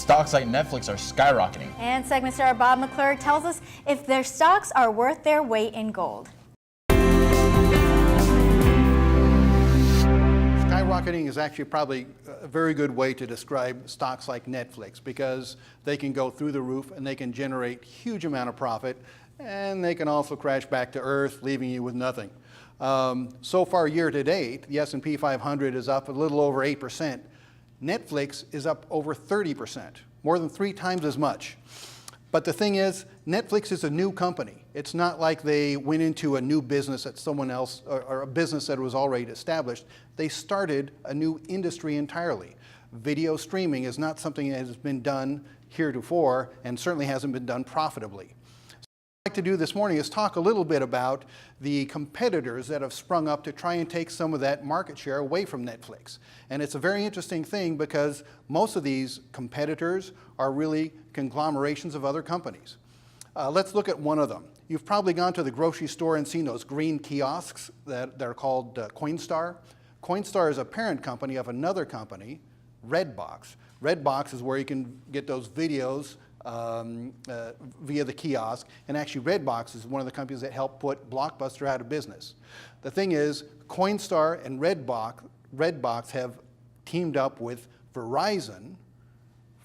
stocks like Netflix are skyrocketing. And segment star Bob McClure tells us if their stocks are worth their weight in gold. Skyrocketing is actually probably a very good way to describe stocks like Netflix, because they can go through the roof and they can generate huge amount of profit, and they can also crash back to earth, leaving you with nothing. So far year to date, the S&P 500 is up a little over 8%. Netflix is up over 30%, more than 3 times as much. But the thing is, Netflix is a new company. It's not like they went into a new business at someone else, or a business that was already established. They started a new industry entirely. Video streaming is not something that has been done heretofore, and certainly hasn't been done profitably. What I'd like to do this morning is talk a little bit about the competitors that have sprung up to try and take some of that market share away from Netflix. And it's a very interesting thing, because most of these competitors are really conglomerations of other companies. Let's look at one of them. You've probably gone to the grocery store and seen those green kiosks that are called Coinstar. Coinstar is a parent company of another company, Redbox. Redbox is where you can get those videos via the kiosk, and actually Redbox is one of the companies that helped put Blockbuster out of business. The thing is, Coinstar and Redbox have teamed up with Verizon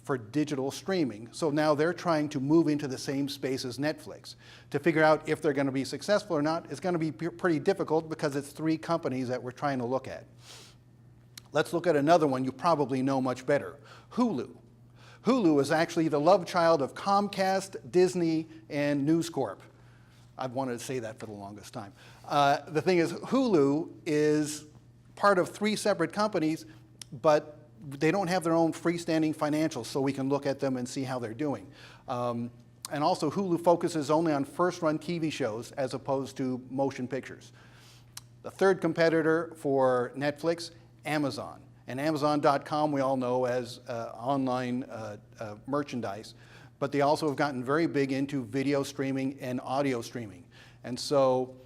for digital streaming. So now they're trying to move into the same space as Netflix. To figure out if they're going to be successful or not is going to be pretty difficult, because it's 3 companies that we're trying to look at. Let's look at another one you probably know much better, Hulu. Hulu is actually the love child of Comcast, Disney, and News Corp. I've wanted to say that for the longest time. The thing is, Hulu is part of 3 separate companies, but they don't have their own freestanding financials, so we can look at them and see how they're doing. And also, Hulu focuses only on first-run TV shows as opposed to motion pictures. The third competitor for Netflix, Amazon. And Amazon.com we all know as online merchandise, but they also have gotten very big into video streaming and audio streaming. And so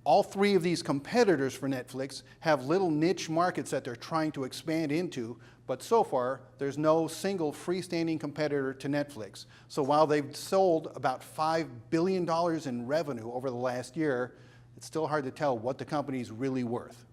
all 3 of these competitors for Netflix have little niche markets that they're trying to expand into, but so far there's no single freestanding competitor to Netflix. So while they've sold about $5 billion in revenue over the last year, it's still hard to tell what the company's really worth.